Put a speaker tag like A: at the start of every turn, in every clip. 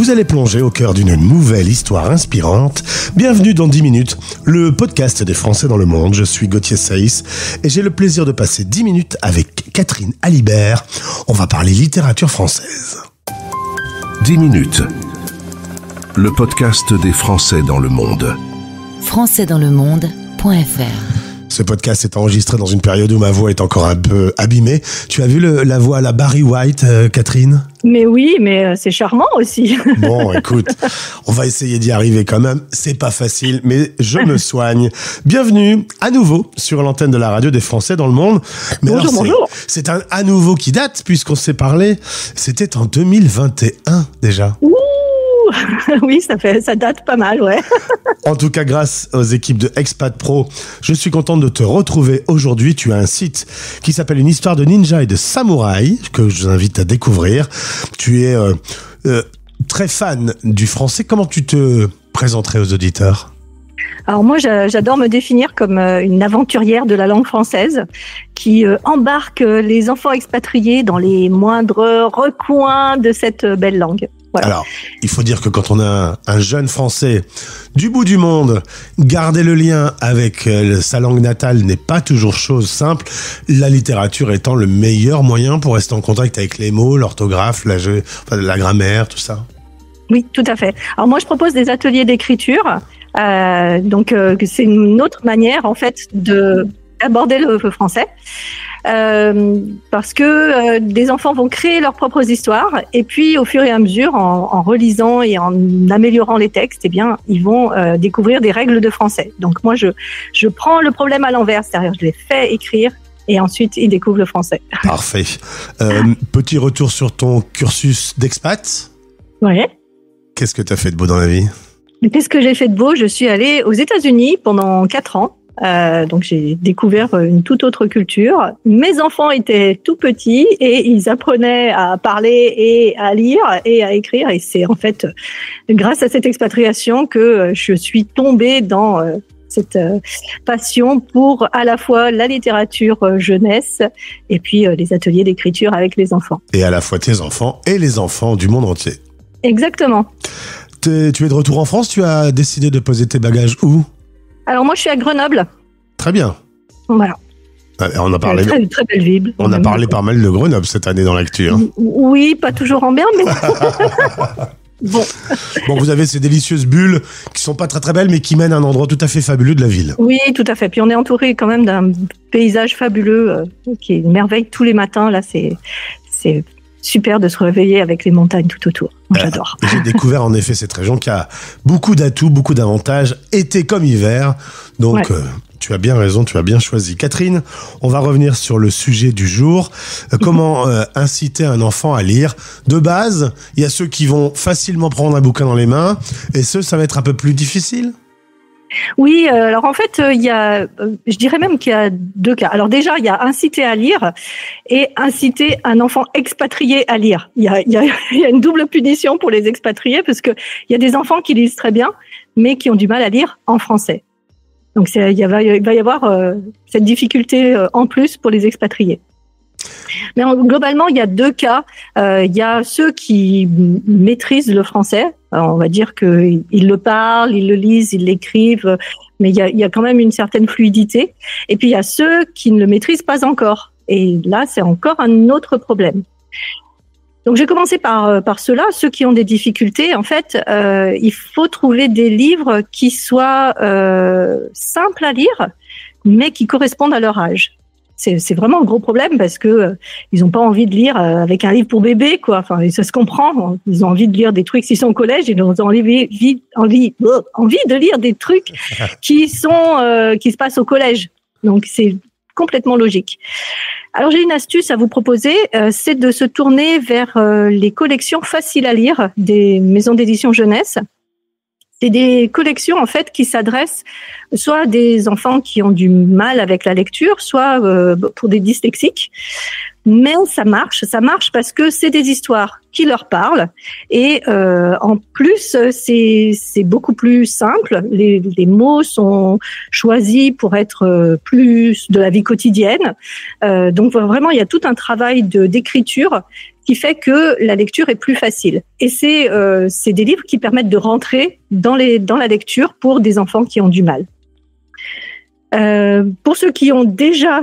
A: Vous allez plonger au cœur d'une nouvelle histoire inspirante. Bienvenue dans 10 minutes, le podcast des Français dans le monde. Je suis Gauthier Saïs et j'ai le plaisir de passer 10 minutes avec Catherine Alibert. On va parler littérature française.
B: 10 minutes, le podcast des Français dans le monde.
C: françaisdanslemonde.fr.
A: Ce podcast est enregistré dans une période où ma voix est encore un peu abîmée. Tu as vu la voix à la Barry White, Catherine ?
D: Mais oui, mais c'est charmant aussi.
A: Bon, écoute, on va essayer d'y arriver quand même. C'est pas facile, mais je me soigne. Bienvenue à nouveau sur l'antenne de la radio des Français dans le monde. Mais
D: bonjour,
A: alors,
D: bonjour.
A: C'est un à nouveau qui date, puisqu'on s'est parlé. C'était en 2021 déjà.
D: Ouh, oui, ça date pas mal, ouais.
A: En tout cas, grâce aux équipes de Expat Pro, je suis contente de te retrouver aujourd'hui. Tu as un site qui s'appelle Une histoire de ninja et de samouraï que je vous invite à découvrir. Tu es très fan du français. Comment tu te présenterais aux auditeurs ?
D: Alors moi, j'adore me définir comme une aventurière de la langue française qui embarque les enfants expatriés dans les moindres recoins de cette belle langue. Voilà.
A: Alors, il faut dire que quand on a un jeune Français du bout du monde, garder le lien avec sa langue natale n'est pas toujours chose simple. La littérature étant le meilleur moyen pour rester en contact avec les mots, l'orthographe, la grammaire, tout ça.
D: Oui, tout à fait. Alors moi, je propose des ateliers d'écriture. Donc, c'est une autre manière, en fait, d'aborder le français. Parce que des enfants vont créer leurs propres histoires et puis au fur et à mesure, en relisant et en améliorant les textes, eh bien, ils vont découvrir des règles de français. Donc moi, je prends le problème à l'envers, c'est-à-dire je les fais écrire et ensuite ils découvrent le français.
A: Parfait. Petit retour sur ton cursus d'expat.
D: Oui.
A: Qu'est-ce que tu as fait de beau dans la vie ?
D: Qu'est-ce que j'ai fait de beau ? Je suis allée aux États-Unis pendant 4 ans. Donc j'ai découvert une toute autre culture. Mes enfants étaient tout petits et ils apprenaient à parler et à lire et à écrire. Et c'est en fait grâce à cette expatriation que je suis tombée dans cette passion pour à la fois la littérature jeunesse et puis les ateliers d'écriture avec les enfants.
A: Et à la fois tes enfants et les enfants du monde entier.
D: Exactement.
A: Tu es de retour en France, tu as décidé de poser tes bagages où ?
D: Alors moi je suis à Grenoble.
A: Très bien.
D: Voilà.
A: On a parlé.
D: Très belle ville.
A: On a parlé pas mal de Grenoble cette année dans l'actu. Hein.
D: Oui, pas toujours en bien, mais bon.
A: Bon, vous avez ces délicieuses bulles qui sont pas très très belles, mais qui mènent à un endroit tout à fait fabuleux de la ville.
D: Oui, tout à fait. Puis on est entouré quand même d'un paysage fabuleux qui est une merveille tous les matins. Là, c'est super de se réveiller avec les montagnes tout autour. Moi, j'adore.
A: J'ai découvert en effet cette région qui a beaucoup d'atouts, beaucoup d'avantages, été comme hiver. Donc, ouais. Tu as bien raison, tu as bien choisi. Catherine, on va revenir sur le sujet du jour. Comment inciter un enfant à lire ? De base, il y a ceux qui vont facilement prendre un bouquin dans les mains et ça va être un peu plus difficile ?
D: Oui, alors en fait, je dirais même qu'il y a 2 cas. Alors déjà, il y a inciter à lire et inciter un enfant expatrié à lire. Il y a une double punition pour les expatriés parce que il y a des enfants qui lisent très bien, mais qui ont du mal à lire en français. Donc il va y avoir cette difficulté en plus pour les expatriés. Mais globalement, il y a 2 cas. Il y a ceux qui maîtrisent le français. Alors, on va dire qu'ils le parlent, ils le lisent, ils l'écrivent, mais il y a quand même une certaine fluidité. Et puis, il y a ceux qui ne le maîtrisent pas encore. Et là, c'est encore un autre problème. Donc, je vais commencer par ceux-là, ceux qui ont des difficultés. En fait, il faut trouver des livres qui soient simples à lire, mais qui correspondent à leur âge. C'est vraiment un gros problème parce que ils ont pas envie de lire avec un livre pour bébé, quoi. Enfin, ça se comprend. Ils ont envie de lire des trucs s'ils sont au collège. Ils ont envie de lire des trucs qui se passent au collège. Donc, c'est complètement logique. Alors, j'ai une astuce à vous proposer. C'est de se tourner vers les collections faciles à lire des maisons d'édition jeunesse. C'est des collections en fait qui s'adressent soit à des enfants qui ont du mal avec la lecture, soit pour des dyslexiques. Mais ça marche parce que c'est des histoires qui leur parlent et en plus c'est beaucoup plus simple. Les mots sont choisis pour être plus de la vie quotidienne. Donc vraiment il y a tout un travail d'écriture qui fait que la lecture est plus facile. Et c'est des livres qui permettent de rentrer dans la lecture pour des enfants qui ont du mal. Pour ceux qui aiment déjà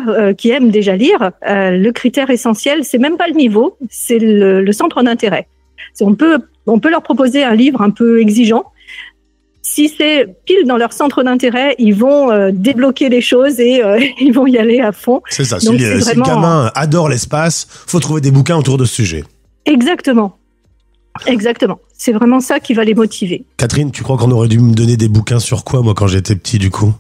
D: lire, le critère essentiel, c'est même pas le niveau, c'est le centre d'intérêt. On peut leur proposer un livre un peu exigeant. Si c'est pile dans leur centre d'intérêt, ils vont débloquer les choses et ils vont y aller à fond.
A: C'est ça. Donc, si le gamin adore l'espace, faut trouver des bouquins autour de ce sujet.
D: Exactement. C'est vraiment ça qui va les motiver.
A: Catherine, tu crois qu'on aurait dû me donner des bouquins sur quoi, moi, quand j'étais petit, du coup ?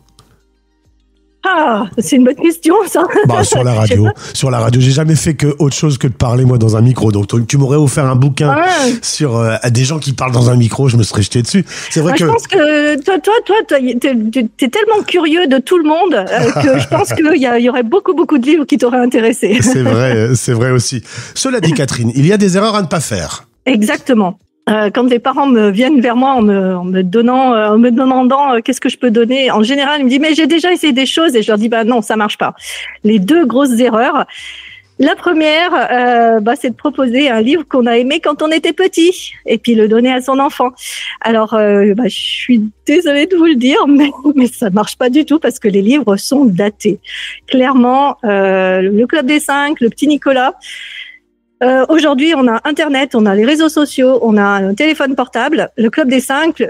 D: Ah, c'est une bonne question, ça.
A: Sur la radio. Sur la radio, j'ai jamais fait autre chose que de parler, moi, dans un micro. Donc, tu m'aurais offert un bouquin sur des gens qui parlent dans un micro, je me serais jeté dessus. C'est vrai que...
D: Je pense que toi, t'es tellement curieux de tout le monde que je pense qu'il y aurait beaucoup de livres qui t'auraient intéressé.
A: C'est vrai aussi. Cela dit, Catherine, il y a des erreurs à ne pas faire.
D: Exactement. Quand les parents viennent vers moi en me demandant qu'est-ce que je peux donner, en général, ils me disent mais j'ai déjà essayé des choses et je leur dis non, ça marche pas. Les deux grosses erreurs. La première, c'est de proposer un livre qu'on a aimé quand on était petit et puis le donner à son enfant. Alors, je suis désolée de vous le dire, mais ça marche pas du tout parce que les livres sont datés. Clairement, le Club des 5, le Petit Nicolas. Aujourd'hui, on a Internet, on a les réseaux sociaux, on a un téléphone portable. Le Club des 5,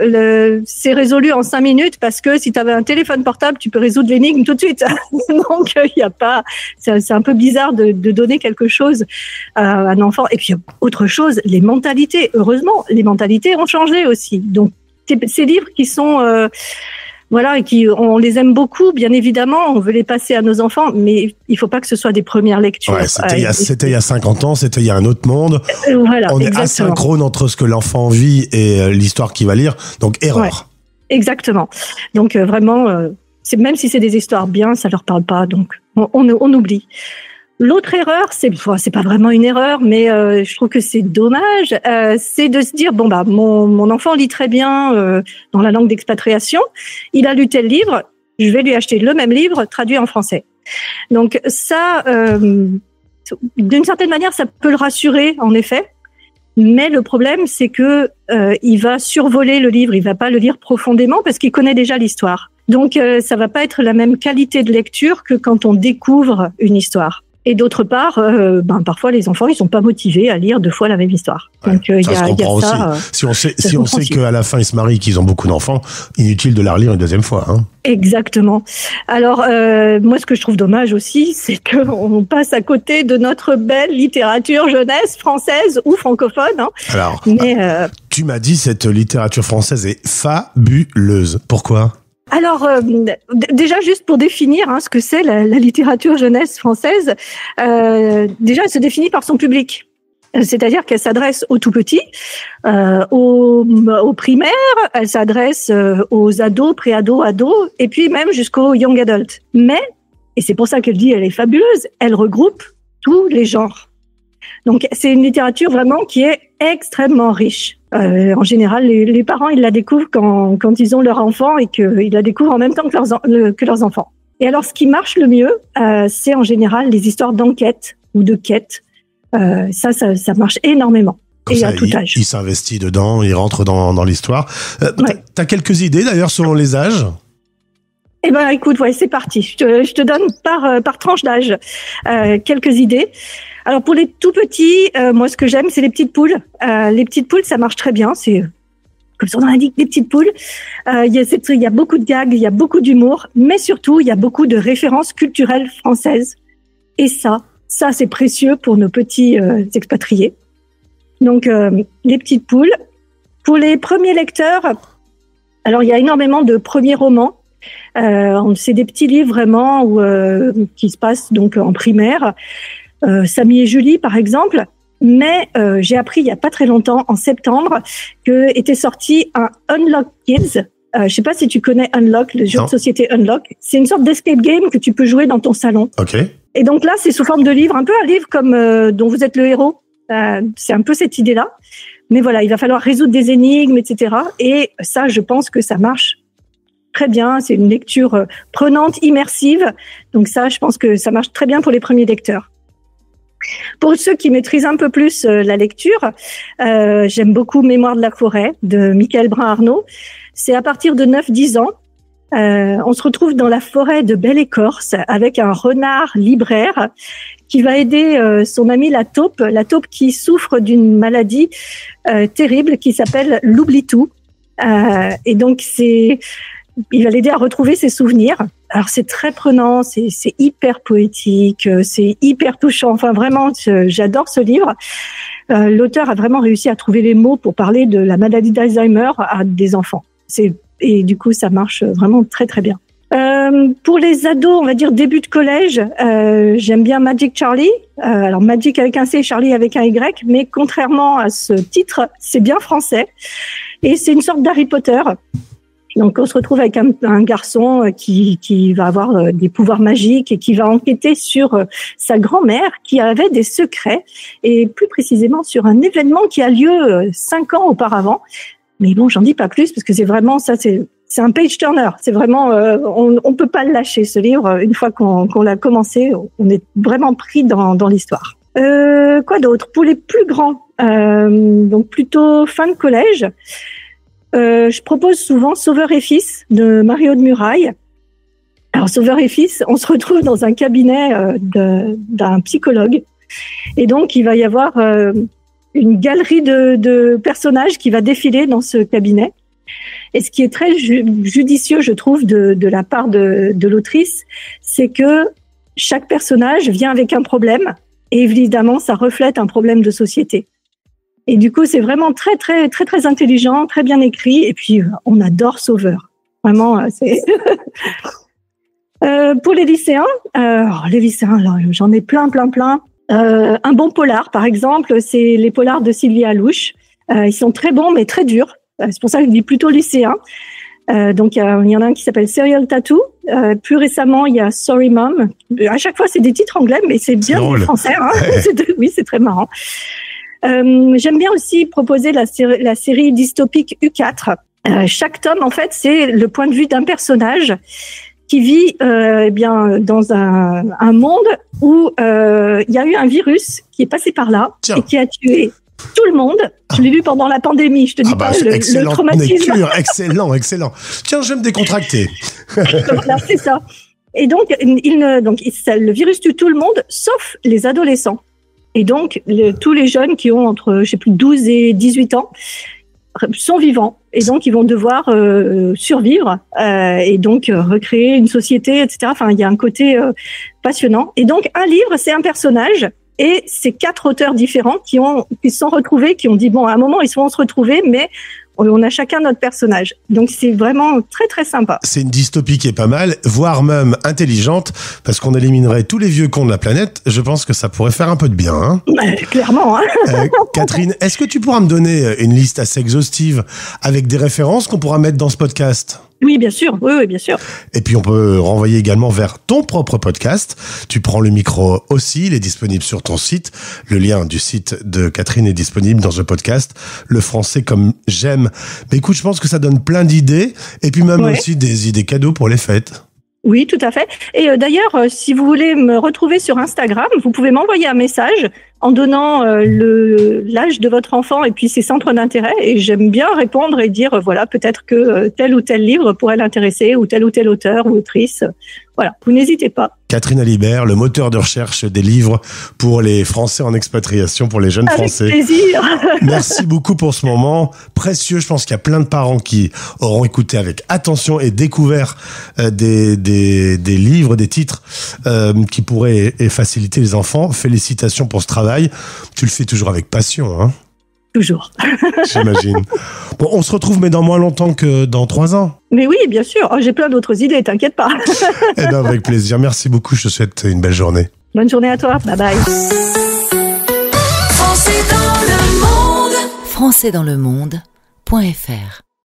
D: c'est résolu en 5 minutes parce que si tu avais un téléphone portable, tu peux résoudre l'énigme tout de suite. Donc, il y a pas, c'est un peu bizarre de donner quelque chose à un enfant. Et puis, autre chose, les mentalités. Heureusement, les mentalités ont changé aussi. Donc, ces livres qui sont, et on les aime beaucoup, bien évidemment, on veut les passer à nos enfants, mais il faut pas que ce soit des premières lectures.
A: Ouais, c'était il y a 50 ans, c'était il y a un autre monde.
D: Voilà,
A: on est asynchrone entre ce que l'enfant vit et l'histoire qu'il va lire, donc erreur.
D: Ouais, exactement. Donc vraiment, même si c'est des histoires bien, ça leur parle pas, donc on oublie. L'autre erreur, c'est pas vraiment une erreur, mais je trouve que c'est dommage, c'est de se dire mon enfant lit très bien dans la langue d'expatriation, il a lu tel livre, je vais lui acheter le même livre traduit en français. Donc ça, d'une certaine manière, ça peut le rassurer en effet, mais le problème c'est que il va survoler le livre, il va pas le lire profondément parce qu'il connaît déjà l'histoire. Donc ça va pas être la même qualité de lecture que quand on découvre une histoire. Et d'autre part, parfois les enfants ils sont pas motivés à lire 2 fois la même histoire.
A: Ouais, donc il y a ça. Si on sait qu'à la fin ils se marient, qu'ils ont beaucoup d'enfants, inutile de la relire une deuxième fois. Hein.
D: Exactement. Alors moi ce que je trouve dommage aussi, c'est qu'on passe à côté de notre belle littérature jeunesse française ou francophone. Hein.
A: Alors, tu m'as dit cette littérature française est fabuleuse. Pourquoi ?
D: Alors, déjà, juste pour définir ce que c'est la littérature jeunesse française, déjà, elle se définit par son public. C'est-à-dire qu'elle s'adresse aux tout-petits, aux primaires, elle s'adresse aux ados, pré-ados, ados, et puis même jusqu'aux young adults. Mais, et c'est pour ça qu'elle dit elle est fabuleuse, elle regroupe tous les genres. Donc, c'est une littérature vraiment qui est extrêmement riche. En général, les parents, ils la découvrent quand ils ont leur enfant et qu'ils la découvrent en même temps que leurs enfants. Et alors, ce qui marche le mieux, c'est en général les histoires d'enquête ou de quête. Ça marche énormément.
A: Comme et à tout âge. Il s'investit dedans, il rentre dans l'histoire. T'as quelques idées d'ailleurs selon les âges ?
D: Eh ben, écoute, c'est parti. Je te donne par tranche d'âge quelques idées. Alors pour les tout petits, moi ce que j'aime c'est les petites poules. Les petites poules ça marche très bien, c'est comme son nom l'indique, des petites poules. Il y a beaucoup de gags, il y a beaucoup d'humour, mais surtout il y a beaucoup de références culturelles françaises. Et ça c'est précieux pour nos petits expatriés. Donc les petites poules. Pour les premiers lecteurs, alors il y a énormément de premiers romans. C'est des petits livres vraiment qui se passent donc en primaire. Samy et Julie, par exemple. Mais j'ai appris il y a pas très longtemps, en septembre, que était sorti un Unlock Kids. Je sais pas si tu connais Unlock, le jeu de société Unlock. C'est une sorte d'escape game que tu peux jouer dans ton salon.
A: Ok.
D: Et donc là, c'est sous forme de livre, un peu un livre comme dont vous êtes le héros. C'est un peu cette idée-là. Mais voilà, il va falloir résoudre des énigmes, etc. Et ça, je pense que ça marche très bien. C'est une lecture prenante, immersive. Donc ça, je pense que ça marche très bien pour les premiers lecteurs. Pour ceux qui maîtrisent un peu plus la lecture, j'aime beaucoup Mémoire de la forêt de Michael Brun-Arnaud. C'est à partir de 9-10 ans. On se retrouve dans la forêt de Belle-Écorce avec un renard libraire qui va aider son ami la taupe qui souffre d'une maladie terrible qui s'appelle l'oubli-tout. Et donc il va l'aider à retrouver ses souvenirs. Alors c'est très prenant, c'est hyper poétique, c'est hyper touchant. Enfin vraiment, j'adore ce livre. L'auteur a vraiment réussi à trouver les mots pour parler de la maladie d'Alzheimer à des enfants. Et du coup, ça marche vraiment très très bien. Pour les ados, on va dire début de collège, j'aime bien Magic Charlie. Alors Magic avec un C, Charlie avec un Y, mais contrairement à ce titre, c'est bien français. Et c'est une sorte d'Harry Potter. Donc on se retrouve avec un garçon qui va avoir des pouvoirs magiques et qui va enquêter sur sa grand-mère qui avait des secrets, et plus précisément sur un événement qui a lieu 5 ans auparavant. Mais bon, j'en dis pas plus parce que c'est vraiment ça, c'est un page turner. C'est vraiment, on peut pas le lâcher ce livre. Une fois qu'on l'a commencé, on est vraiment pris dans l'histoire. Quoi d'autre? Pour les plus grands, donc plutôt fin de collège, je propose souvent Sauveur et Fils de Mario de Muraille. Alors Sauveur et Fils, on se retrouve dans un cabinet d'un psychologue, et donc il va y avoir une galerie de personnages qui va défiler dans ce cabinet. Et ce qui est très judicieux, je trouve, de la part de l'autrice, c'est que chaque personnage vient avec un problème, et évidemment, ça reflète un problème de société. Et du coup, c'est vraiment très, très, très, très intelligent, très bien écrit. Et puis, on adore Sauveur. Vraiment, c'est... Pour les lycéens, là, j'en ai plein. Un bon polar, par exemple, c'est les polars de Sylvie Alouche. Ils sont très bons, mais très durs. C'est pour ça que je dis plutôt lycéen. Donc, il y en a un qui s'appelle Serial Tattoo. Plus récemment, il y a Sorry Mom. À chaque fois, c'est des titres anglais, mais c'est bien du français. Hein. Oui, c'est très marrant. J'aime bien aussi proposer la série dystopique U4. Chaque tome, en fait, c'est le point de vue d'un personnage qui vit dans un monde où il y a eu un virus qui est passé par là et qui a tué tout le monde. Je l'ai lu pendant la pandémie, je te dis pas le traumatisme.
A: Excellent. Tiens, je vais me décontracter.
D: Voilà, c'est ça. Et donc, le virus tue tout le monde, sauf les adolescents. Et donc, tous les jeunes qui ont entre, 12 et 18 ans sont vivants. Et donc, ils vont devoir survivre et donc recréer une société, etc. Enfin, il y a un côté passionnant. Et donc, un livre, c'est un personnage. Et c'est 4 auteurs différents qui se sont retrouvés, qui ont dit, bon, à un moment, ils vont se retrouver, mais on a chacun notre personnage. Donc, c'est vraiment très, très sympa.
A: C'est une dystopie qui est pas mal, voire même intelligente, parce qu'on éliminerait tous les vieux cons de la planète. Je pense que ça pourrait faire un peu de bien. Hein.
D: Clairement. Hein.
A: Catherine, est-ce que tu pourras me donner une liste assez exhaustive avec des références qu'on pourra mettre dans ce podcast ?
D: Oui, bien sûr. Oui, bien sûr.
A: Et puis, on peut renvoyer également vers ton propre podcast. Tu prends le micro aussi. Il est disponible sur ton site. Le lien du site de Catherine est disponible dans ce podcast. Le français comme j'aime. Mais écoute, je pense que ça donne plein d'idées. Et puis même aussi des idées cadeaux pour les fêtes.
D: Oui, tout à fait. Et d'ailleurs, si vous voulez me retrouver sur Instagram, vous pouvez m'envoyer un message en donnant l'âge de votre enfant et puis ses centres d'intérêt. Et j'aime bien répondre et dire, voilà, peut-être que tel ou tel livre pourrait l'intéresser, ou tel auteur ou autrice. Voilà, vous n'hésitez pas.
A: Catherine Alibert, le moteur de recherche des livres pour les Français en expatriation, pour les jeunes Français.
D: Avec plaisir.
A: Merci beaucoup pour ce moment précieux. Je pense qu'il y a plein de parents qui auront écouté avec attention et découvert des livres, des titres qui pourraient faciliter les enfants. Félicitations pour ce travail. Tu le fais toujours avec passion, hein?
D: Toujours.
A: J'imagine. Bon, on se retrouve, mais dans moins longtemps que dans 3 ans.
D: Mais oui, bien sûr. Oh, j'ai plein d'autres idées, t'inquiète pas.
A: Eh bien, avec plaisir. Merci beaucoup. Je te souhaite une belle journée.
D: Bonne journée à toi. Bye bye.
C: Français dans le monde.fr